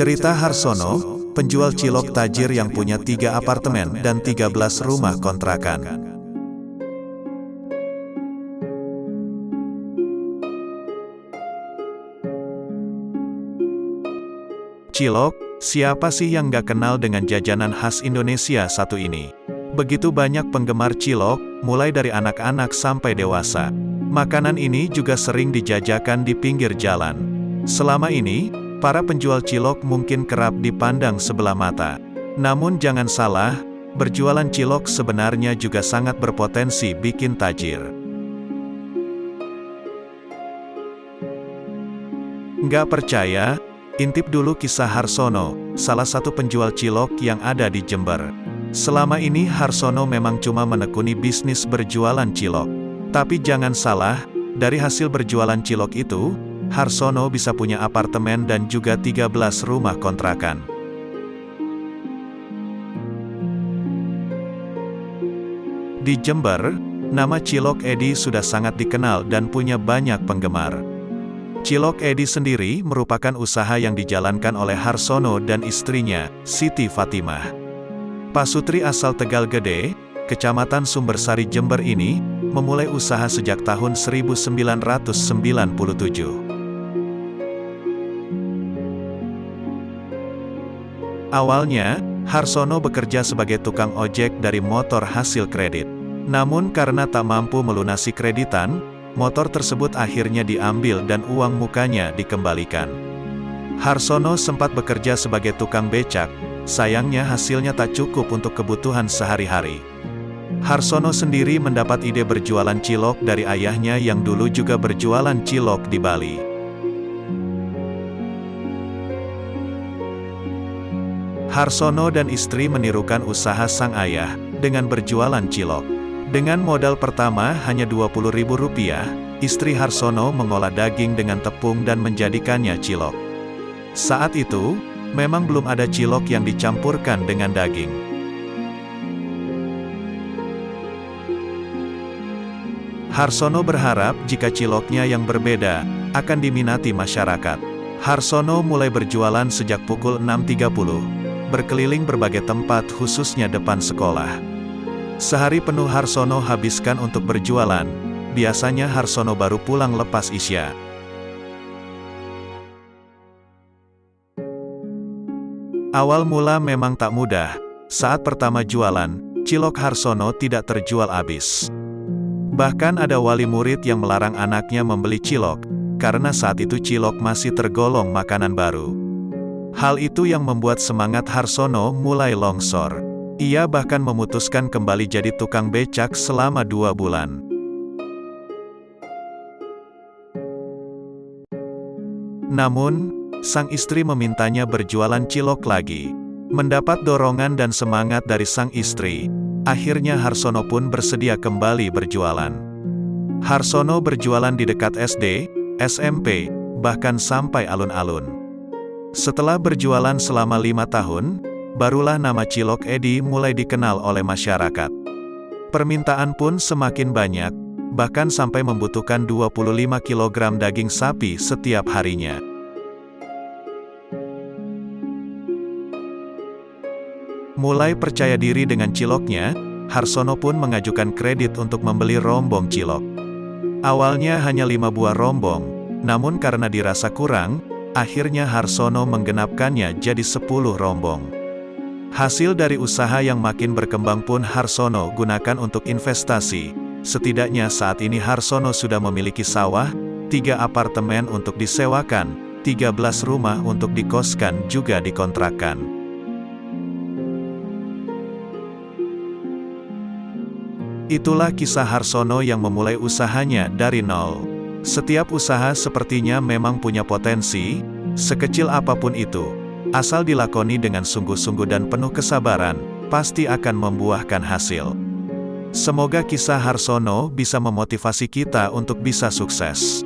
Cerita Harsono, penjual cilok tajir yang punya 3 apartemen dan 13 rumah kontrakan. Cilok, siapa sih yang gak kenal dengan jajanan khas Indonesia satu ini? Begitu banyak penggemar cilok, mulai dari anak-anak sampai dewasa. Makanan ini juga sering dijajakan di pinggir jalan. Selama ini, para penjual cilok mungkin kerap dipandang sebelah mata. Namun jangan salah, berjualan cilok sebenarnya juga sangat berpotensi bikin tajir. Nggak percaya? Intip dulu kisah Harsono, salah satu penjual cilok yang ada di Jember. Selama ini Harsono memang cuma menekuni bisnis berjualan cilok. Tapi jangan salah, dari hasil berjualan cilok itu, Harsono bisa punya apartemen dan juga 13 rumah kontrakan. Di Jember, nama Cilok Edi sudah sangat dikenal dan punya banyak penggemar. Cilok Edi sendiri merupakan usaha yang dijalankan oleh Harsono dan istrinya, Siti Fatimah. Pasutri asal Tegal Gede, Kecamatan Sumbersari Jember ini, memulai usaha sejak tahun 1997. Awalnya, Harsono bekerja sebagai tukang ojek dari motor hasil kredit. Namun karena tak mampu melunasi kreditan, motor tersebut akhirnya diambil dan uang mukanya dikembalikan. Harsono sempat bekerja sebagai tukang becak, sayangnya hasilnya tak cukup untuk kebutuhan sehari-hari. Harsono sendiri mendapat ide berjualan cilok dari ayahnya yang dulu juga berjualan cilok di Bali. Harsono dan istri menirukan usaha sang ayah, dengan berjualan cilok. Dengan modal pertama hanya Rp20.000, istri Harsono mengolah daging dengan tepung dan menjadikannya cilok. Saat itu, memang belum ada cilok yang dicampurkan dengan daging. Harsono berharap jika ciloknya yang berbeda, akan diminati masyarakat. Harsono mulai berjualan sejak pukul 6.30. Berkeliling berbagai tempat khususnya depan sekolah. Sehari penuh Harsono habiskan untuk berjualan, biasanya Harsono baru pulang lepas Isya. Awal mula memang tak mudah, saat pertama jualan, cilok Harsono tidak terjual habis. Bahkan ada wali murid yang melarang anaknya membeli cilok, karena saat itu cilok masih tergolong makanan baru. Hal itu yang membuat semangat Harsono mulai longsor. Ia bahkan memutuskan kembali jadi tukang becak selama 2 bulan. Namun, sang istri memintanya berjualan cilok lagi. Mendapat dorongan dan semangat dari sang istri, akhirnya Harsono pun bersedia kembali berjualan. Harsono berjualan di dekat SD, SMP, bahkan sampai alun-alun. Setelah berjualan selama 5 tahun, barulah nama Cilok Edi mulai dikenal oleh masyarakat. Permintaan pun semakin banyak, bahkan sampai membutuhkan 25 kg daging sapi setiap harinya. Mulai percaya diri dengan ciloknya, Harsono pun mengajukan kredit untuk membeli rombong cilok. Awalnya hanya 5 buah rombong, namun karena dirasa kurang, akhirnya Harsono menggenapkannya jadi 10 rombong. Hasil dari usaha yang makin berkembang pun Harsono gunakan untuk investasi. Setidaknya saat ini Harsono sudah memiliki sawah, 3 apartemen untuk disewakan, 13 rumah untuk dikoskan juga dikontrakkan. Itulah kisah Harsono yang memulai usahanya dari nol. Setiap usaha sepertinya memang punya potensi, sekecil apapun itu, asal dilakoni dengan sungguh-sungguh dan penuh kesabaran, pasti akan membuahkan hasil. Semoga kisah Harsono bisa memotivasi kita untuk bisa sukses.